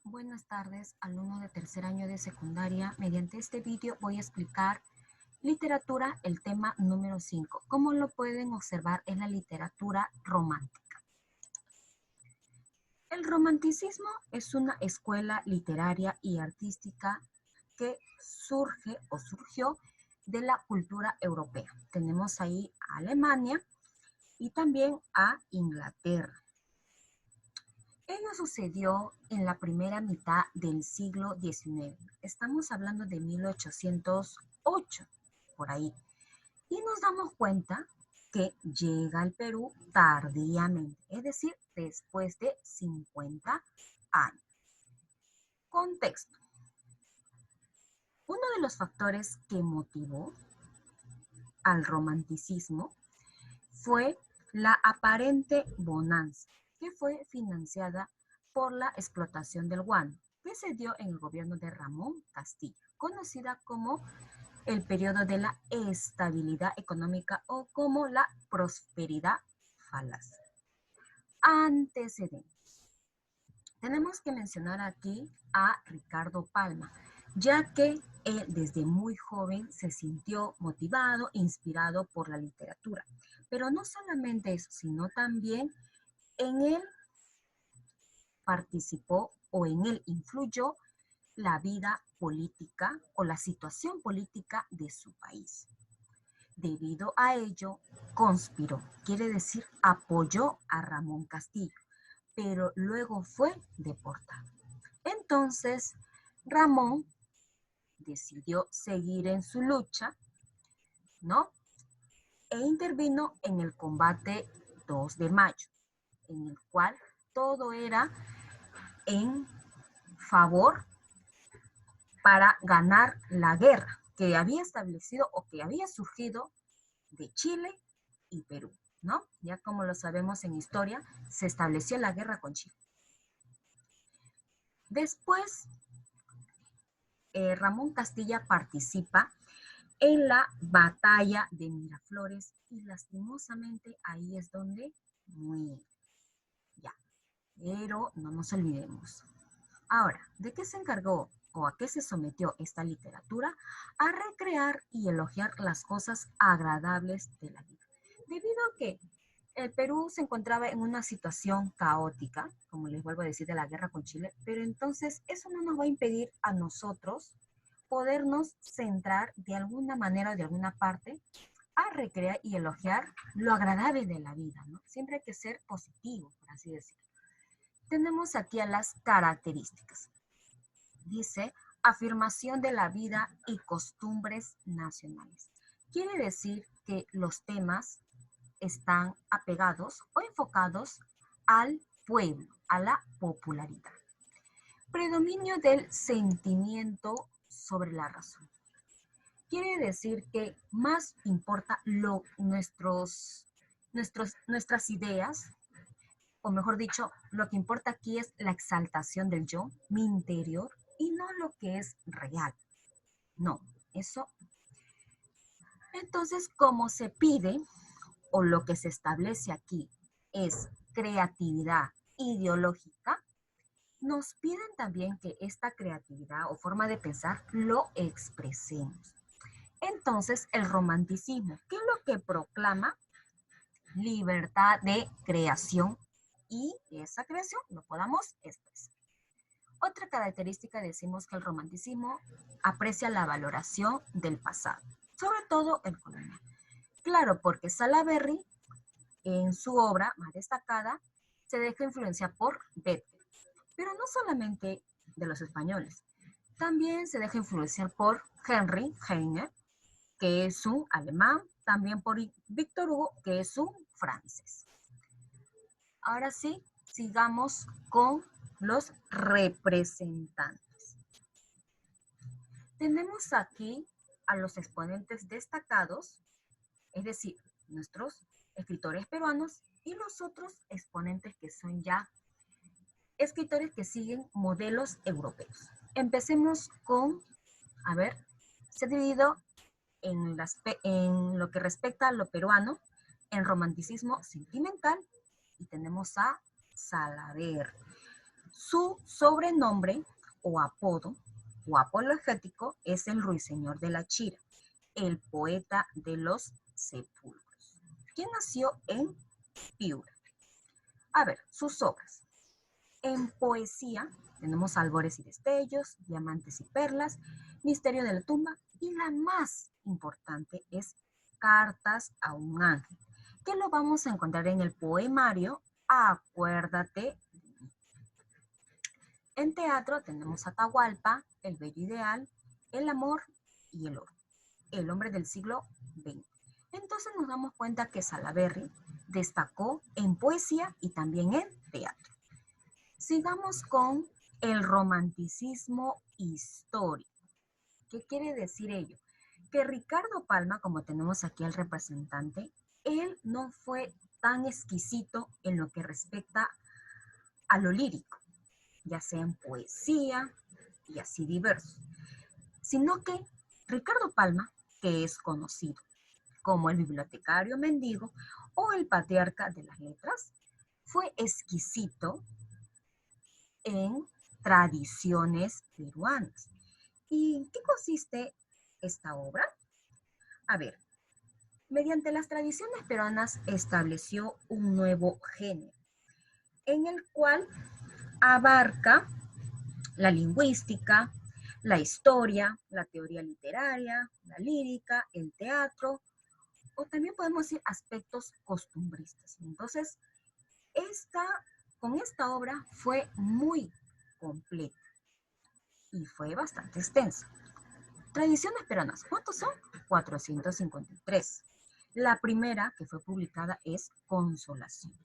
Buenas tardes, alumnos de tercer año de secundaria. Mediante este vídeo voy a explicar literatura, el tema número 5. Como lo pueden observar, es la literatura romántica. El romanticismo es una escuela literaria y artística que surge o surgió de la cultura europea. Tenemos ahí a Alemania y también a Inglaterra. Ello sucedió en la primera mitad del siglo XIX. Estamos hablando de 1808, por ahí. Y nos damos cuenta que llega al Perú tardíamente, es decir, después de 50 años. Contexto. Uno de los factores que motivó al romanticismo fue la aparente bonanza, que fue financiada por la explotación del guano, que se dio en el gobierno de Ramón Castilla, conocida como el periodo de la estabilidad económica o como la prosperidad falaz. Antecedentes. Tenemos que mencionar aquí a Ricardo Palma, ya que él desde muy joven se sintió motivado, inspirado por la literatura. Pero no solamente eso, sino también en él participó o en él influyó la vida política o la situación política de su país. Debido a ello, conspiró, quiere decir apoyó a Ramón Castillo, pero luego fue deportado. Entonces, Ramón decidió seguir en su lucha, ¿no? E intervino en el combate 2 de mayo, en el cual todo era en favor para ganar la guerra que había establecido o que había surgido de Chile y Perú, ¿no? Ya como lo sabemos en historia, se estableció la guerra con Chile. Después, Ramón Castilla participa en la batalla de Miraflores y lastimosamente ahí es donde muere. Ya, pero no nos olvidemos. Ahora, ¿de qué se encargó o a qué se sometió esta literatura? A recrear y elogiar las cosas agradables de la vida. Debido a que el Perú se encontraba en una situación caótica, como les vuelvo a decir, de la guerra con Chile, pero entonces eso no nos va a impedir a nosotros podernos centrar de alguna manera, de alguna parte, a recrear y elogiar lo agradable de la vida, ¿no? Siempre hay que ser positivo, por así decirlo. Tenemos aquí a las características. Dice, afirmación de la vida y costumbres nacionales. Quiere decir que los temas están apegados o enfocados al pueblo, a la popularidad. Predominio del sentimiento sobre la razón. Quiere decir que más importa nuestras ideas, o mejor dicho, lo que importa aquí es la exaltación del yo, mi interior, y no lo que es real. No, eso. Entonces, como se pide, o lo que se establece aquí es creatividad ideológica, nos piden también que esta creatividad o forma de pensar lo expresemos. Entonces, el romanticismo, ¿qué es lo que proclama? Libertad de creación y esa creación lo podamos expresar. Otra característica decimos que el romanticismo aprecia la valoración del pasado, sobre todo el colonial. Claro, porque Salaberry, en su obra más destacada, se deja influenciar por Goethe, pero no solamente de los españoles, también se deja influenciar por Henry Heine, que es un alemán, también por Víctor Hugo, que es un francés. Ahora sí, sigamos con los representantes. Tenemos aquí a los exponentes destacados, es decir, nuestros escritores peruanos y los otros exponentes que son ya escritores que siguen modelos europeos. Empecemos con, a ver, se ha dividido en lo que respecta a lo peruano, en romanticismo sentimental, y tenemos a Salaberry. Su sobrenombre o apodo o apologético es el ruiseñor de la Chira, el poeta de los sepulcros, quien nació en Piura. A ver, sus obras. En poesía tenemos Albores y Destellos, Diamantes y Perlas, Misterio de la Tumba y la más importante es Cartas a un Ángel, que lo vamos a encontrar en el poemario Acuérdate. En teatro tenemos Atahualpa, El Bello Ideal, El Amor y El Oro, el hombre del siglo XX. Entonces nos damos cuenta que Salaberry destacó en poesía y también en teatro. Sigamos con el romanticismo histórico. ¿Qué quiere decir ello? Que Ricardo Palma, como tenemos aquí al representante, él no fue tan exquisito en lo que respecta a lo lírico, ya sea en poesía y así diversos, sino que Ricardo Palma, que es conocido como el bibliotecario mendigo o el patriarca de las letras, fue exquisito en tradiciones peruanas. ¿Y en qué consiste esta obra? A ver, mediante las tradiciones peruanas estableció un nuevo género, en el cual abarca la lingüística, la historia, la teoría literaria, la lírica, el teatro, o también podemos decir aspectos costumbristas. Entonces, con esta obra fue muy completa y fue bastante extensa. Tradiciones peruanas, ¿cuántos son? 453. La primera que fue publicada es Consolación.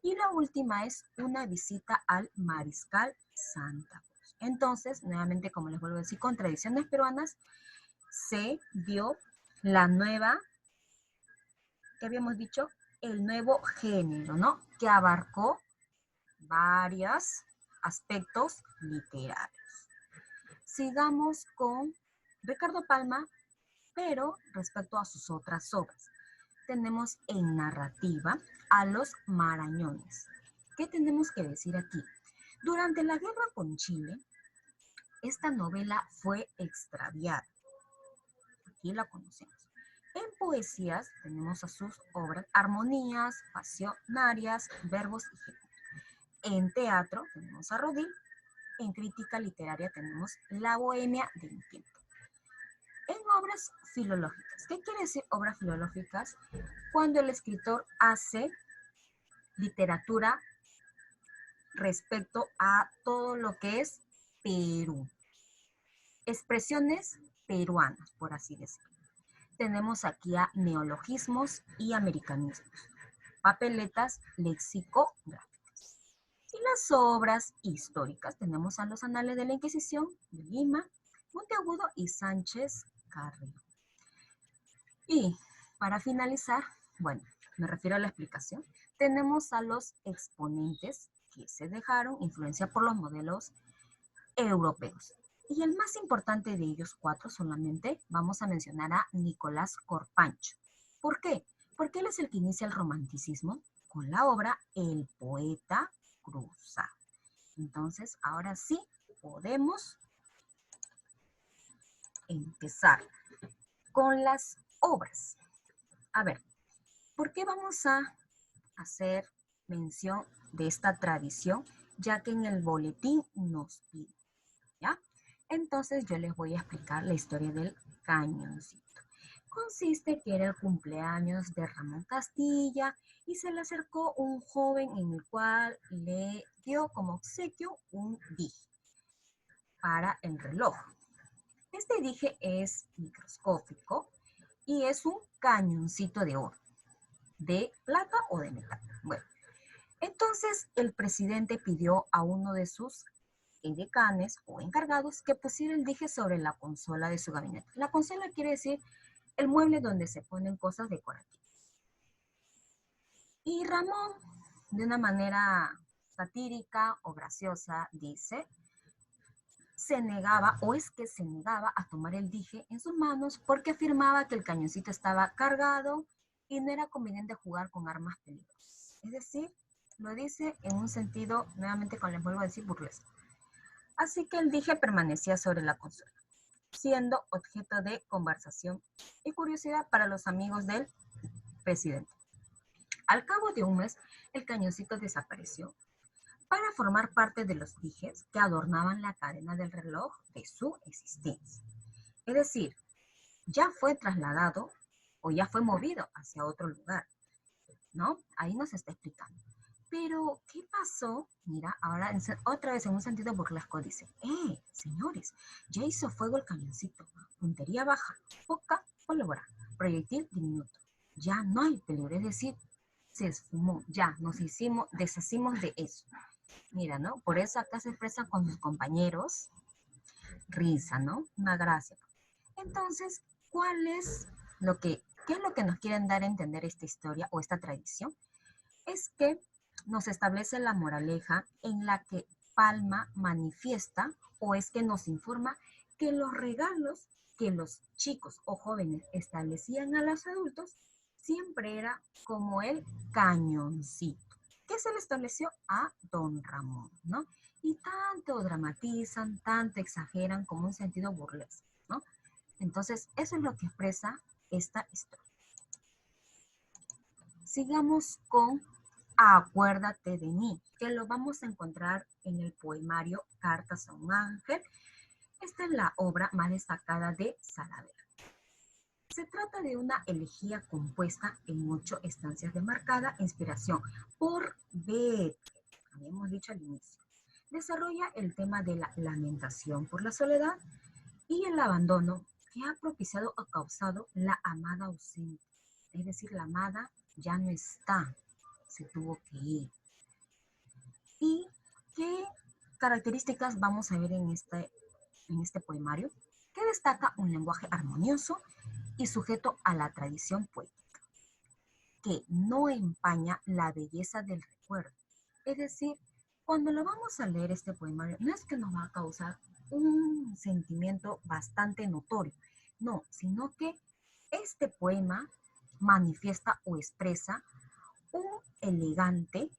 Y la última es Una visita al Mariscal Santa Cruz. Entonces, nuevamente, como les vuelvo a decir, con tradiciones peruanas se dio la nueva, que habíamos dicho, el nuevo género, ¿no? Que abarcó varios aspectos literarios. Sigamos con Ricardo Palma, pero respecto a sus otras obras. Tenemos en narrativa a los Marañones. ¿Qué tenemos que decir aquí? Durante la guerra con Chile, esta novela fue extraviada. Aquí la conocemos. En poesías tenemos a sus obras armonías, pasionarias, verbos y géneros. En teatro tenemos a Rodil. En crítica literaria tenemos La Bohemia de un tiempo. En obras filológicas. ¿Qué quiere decir obras filológicas? Cuando el escritor hace literatura respecto a todo lo que es Perú. Expresiones peruanas, por así decirlo. Tenemos aquí a neologismos y americanismos, papeletas lexicográficas. Y las obras históricas, tenemos a los Anales de la Inquisición de Lima, Monteagudo y Sánchez Carrillo. Y para finalizar, bueno, me refiero a la explicación, tenemos a los exponentes que se dejaron influencia por los modelos europeos. Y el más importante de ellos cuatro solamente vamos a mencionar a Nicolás Corpancho. ¿Por qué? Porque él es el que inicia el romanticismo con la obra El poeta cruzado. Entonces, ahora sí podemos empezar con las obras. A ver, ¿por qué vamos a hacer mención de esta tradición? Ya que en el boletín nos pide, ¿ya? Entonces yo les voy a explicar la historia del cañoncito. Consiste que era el cumpleaños de Ramón Castilla y se le acercó un joven en el cual le dio como obsequio un dije para el reloj. Este dije es microscópico y es un cañoncito de oro, de plata o de metal. Bueno, entonces el presidente pidió a uno de sus decanes o encargados que pusiera el dije sobre la consola de su gabinete. La consola quiere decir el mueble donde se ponen cosas decorativas. Y Ramón, de una manera satírica o graciosa, dice, se negaba o es que se negaba a tomar el dije en sus manos porque afirmaba que el cañoncito estaba cargado y no era conveniente jugar con armas peligrosas. Es decir, Lo dice en un sentido, nuevamente como les vuelvo a decir, burlesco. Así que el dije permanecía sobre la consola, siendo objeto de conversación y curiosidad para los amigos del presidente. Al cabo de un mes, el cañoncito desapareció para formar parte de los dijes que adornaban la cadena del reloj de su existencia. Es decir, ya fue trasladado o ya fue movido hacia otro lugar, ¿no? Ahí nos está explicando. Pero, ¿qué pasó? Mira, ahora otra vez en un sentido burlesco dice, señores, ya hizo fuego el cañoncito, puntería baja, poca pólvora, proyectil diminuto. Ya no hay peligro, es decir, se esfumó, ya deshacimos de eso. Mira, ¿no? Por eso acá se expresa con sus compañeros, risa, ¿no? Una gracia. Entonces, ¿qué es lo que nos quieren dar a entender esta historia o esta tradición? Es que nos establece la moraleja en la que Palma manifiesta o es que nos informa que los regalos que los chicos o jóvenes establecían a los adultos siempre era como el cañoncito que se le estableció a don Ramón, ¿no? Y tanto dramatizan, tanto exageran como un sentido burlesco, ¿no? Entonces, eso es lo que expresa esta historia. Sigamos con Acuérdate de mí, que lo vamos a encontrar en el poemario Cartas a un ángel. Esta es la obra más destacada de Saavedra. Se trata de una elegía compuesta en 8 estancias de marcada inspiración por Goethe, habíamos dicho al inicio. Desarrolla el tema de la lamentación por la soledad y el abandono que ha propiciado o causado la amada ausente. Es decir, la amada ya no está, se tuvo que ir. ¿Y qué características vamos a ver en este poemario? Que destaca un lenguaje armonioso y sujeto a la tradición poética, que no empaña la belleza del recuerdo. Es decir, cuando lo vamos a leer este poemario, no es que nos va a causar un sentimiento bastante notorio, no, sino que este poema manifiesta o expresa un elegante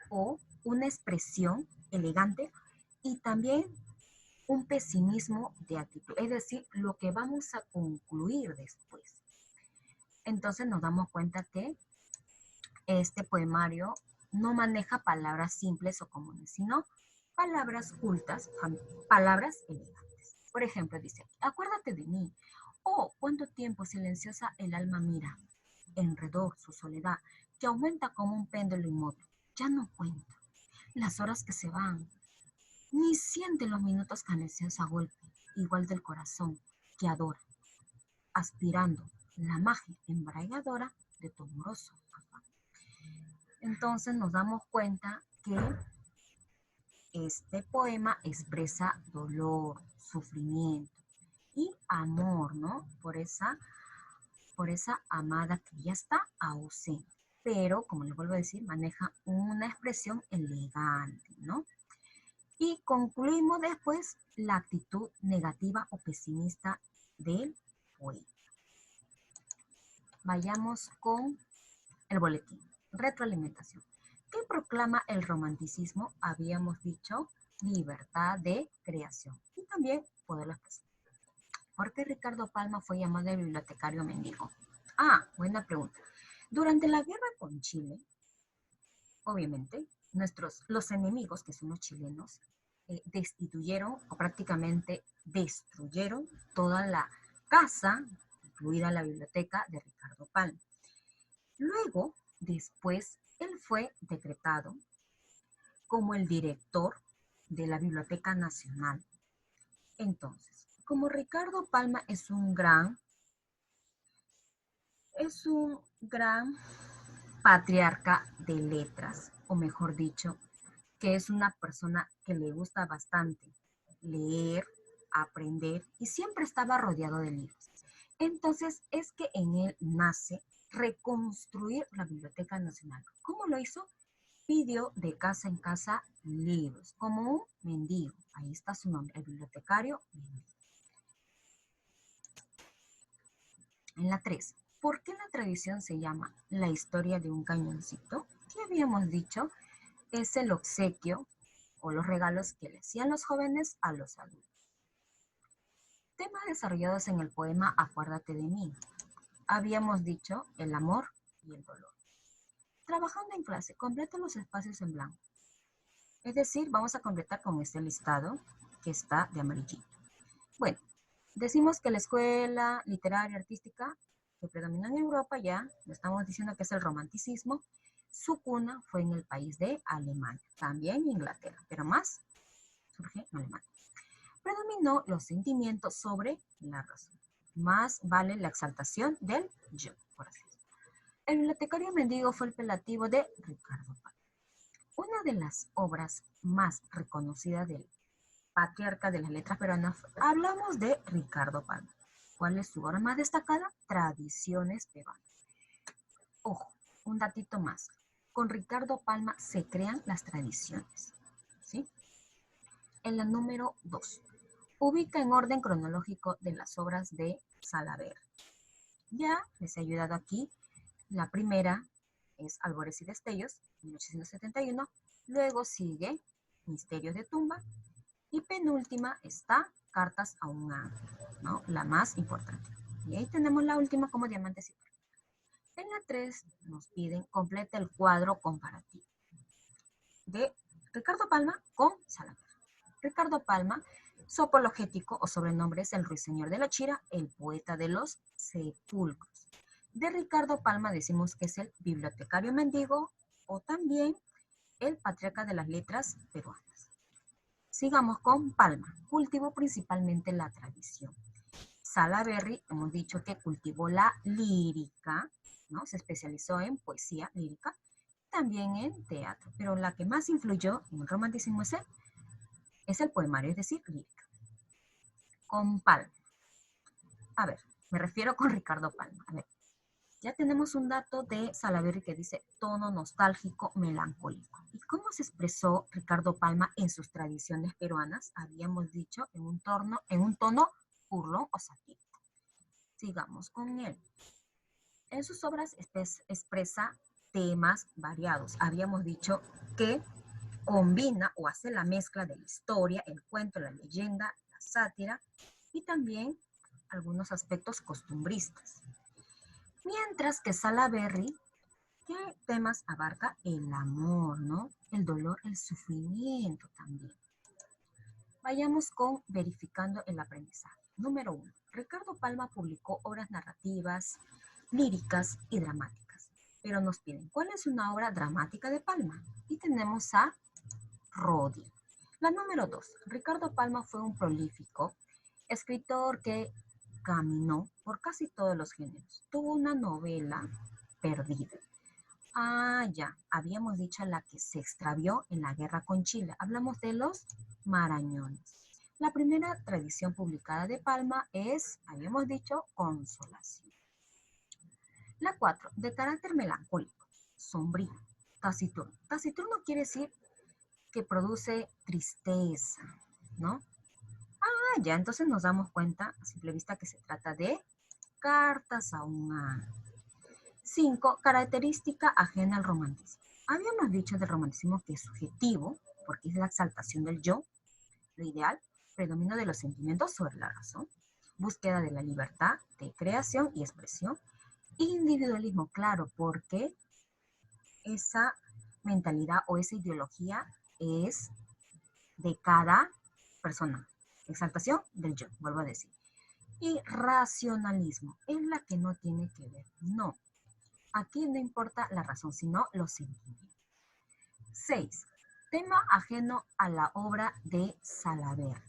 o una expresión elegante y también un pesimismo de actitud, es decir, lo que vamos a concluir después. Entonces nos damos cuenta que este poemario no maneja palabras simples o comunes, sino palabras cultas, palabras elegantes. Por ejemplo, dice, acuérdate de mí. Oh, cuánto tiempo silenciosa el alma mira. Enredor su soledad, que aumenta como un péndulo inmóvil. Ya no cuenta las horas que se van, ni siente los minutos canecios a golpe, igual del corazón que adora, aspirando la magia embriagadora de tu amoroso afán. Entonces nos damos cuenta que este poema expresa dolor, sufrimiento y amor, ¿no? Por esa amada que ya está ausente. Pero, como les vuelvo a decir, maneja una expresión elegante, ¿no? Y concluimos después la actitud negativa o pesimista del poeta. Vayamos con el boletín. Retroalimentación. ¿Qué proclama el romanticismo? Habíamos dicho libertad de creación y también poder de expresión. ¿Por qué Ricardo Palma fue llamado el bibliotecario mendigo? Ah, buena pregunta. Durante la guerra con Chile, obviamente, los enemigos, que son los chilenos, destituyeron o prácticamente destruyeron toda la casa, incluida la biblioteca de Ricardo Palma. Luego, después, él fue decretado como el director de la Biblioteca Nacional. Entonces, como Ricardo Palma es un gran patriarca de letras, o mejor dicho, que es una persona que le gusta bastante leer, aprender y siempre estaba rodeado de libros. Entonces es que en él nace reconstruir la Biblioteca Nacional. ¿Cómo lo hizo? Pidió de casa en casa libros, como un mendigo. Ahí está su nombre, el bibliotecario mendigo. En la 3, ¿por qué la tradición se llama la historia de un cañoncito? ¿Qué habíamos dicho? Es el obsequio o los regalos que le hacían los jóvenes a los adultos. Temas desarrollados en el poema Acuérdate de mí. Habíamos dicho el amor y el dolor. Trabajando en clase, completa los espacios en blanco. Es decir, vamos a completar con este listado que está de amarillito. Bueno, decimos que la escuela literaria artística que predominó en Europa, ya lo estamos diciendo que es el romanticismo, su cuna fue en el país de Alemania, también Inglaterra, pero más surge en Alemania. Predominó los sentimientos sobre la razón. Más vale la exaltación del yo, por así decirlo. El bibliotecario mendigo fue el apelativo de Ricardo Palma. Una de las obras más reconocidas del patriarca de las letras peruanas, hablamos de Ricardo Palma. ¿Cuál es su obra más destacada? Tradiciones peruanas. Ojo, un datito más. Con Ricardo Palma se crean las tradiciones. ¿Sí? En la número 2. Ubica en orden cronológico de las obras de Salaberry. Ya les he ayudado aquí. La primera es Albores y Destellos, 1871. Luego sigue Misterios de Tumba. Y penúltima está Cartas a un ángel, ¿no? La más importante. Y ahí tenemos la última como diamantes y perlas. En la 3 nos piden completa el cuadro comparativo de Ricardo Palma con Salaberry. Ricardo Palma, su apologético o sobrenombre es el ruiseñor de la Chira, el poeta de los sepulcros. De Ricardo Palma decimos que es el bibliotecario mendigo o también el patriarca de las letras peruanas. Sigamos con Palma. Cultivó principalmente la tradición. Salaberry, hemos dicho que cultivó la lírica, ¿no? Se especializó en poesía lírica, también en teatro, pero la que más influyó en el romanticismo es el poemario, es decir, lírica. Con Palma. A ver, me refiero con Ricardo Palma. A ver, ya tenemos un dato de Salaberry que dice tono nostálgico, melancólico. ¿Y cómo se expresó Ricardo Palma en sus tradiciones peruanas? Habíamos dicho en un tono burlón o satírico. Sigamos con él. En sus obras expresa temas variados. Habíamos dicho que combina o hace la mezcla de la historia, el cuento, la leyenda, la sátira y también algunos aspectos costumbristas. Mientras que Salaberry, ¿qué temas abarca? El amor, ¿no? El dolor, el sufrimiento también. Vayamos con verificando el aprendizaje. Número 1. Ricardo Palma publicó obras narrativas, líricas y dramáticas. Pero nos piden, ¿cuál es una obra dramática de Palma? Y tenemos a Rodi. La número 2. Ricardo Palma fue un prolífico escritor que caminó por casi todos los géneros. Tuvo una novela perdida. Ah, ya, habíamos dicho la que se extravió en la guerra con Chile. Hablamos de los Marañones. La primera tradición publicada de Palma es, habíamos dicho, Consolación. La 4, de carácter melancólico, sombrío, taciturno. Taciturno quiere decir que produce tristeza, ¿no? Ah, ya, entonces nos damos cuenta a simple vista que se trata de Cartas a un ángel. 5. Característica ajena al romanticismo. Habíamos dicho del romanticismo que es subjetivo, porque es la exaltación del yo, lo ideal, predominio de los sentimientos sobre la razón, búsqueda de la libertad de creación y expresión, individualismo, claro, porque esa mentalidad o esa ideología es de cada persona. Exaltación del yo, vuelvo a decir. Y racionalismo es la que no tiene que ver. No. Aquí no importa la razón, sino los sentimientos. 6. Tema ajeno a la obra de Salaberry.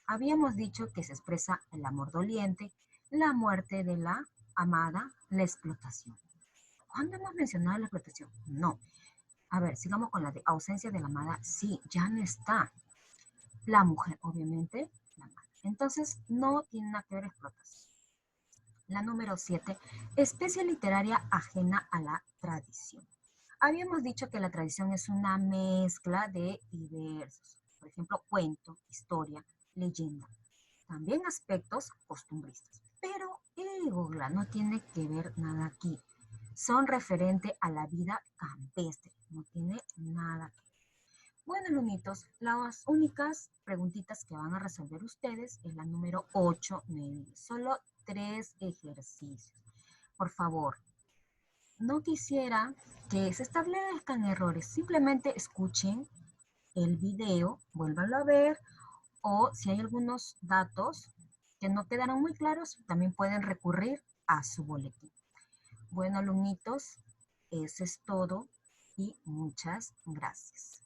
Habíamos dicho que se expresa el amor doliente, la muerte de la amada, la explotación. ¿Cuándo hemos mencionado la explotación? No. A ver, sigamos con la de ausencia de la amada. Sí, ya no está. La mujer, obviamente, la amada. Entonces, no tiene nada que ver explotación. La número 7, especie literaria ajena a la tradición. Habíamos dicho que la tradición es una mezcla de diversos, por ejemplo, cuento, historia, leyenda, también aspectos costumbristas. Pero el Gogla no tiene que ver nada aquí. son referente a la vida campestre. No tiene nada que ver. Bueno, alumnitos, las únicas preguntitas que van a resolver ustedes es la número 8, 9. Solo 3 ejercicios. Por favor, no quisiera que se establezcan errores. Simplemente escuchen el video, vuélvanlo a ver, o si hay algunos datos que no quedaron muy claros, también pueden recurrir a su boletín. Bueno, alumnitos, eso es todo y muchas gracias.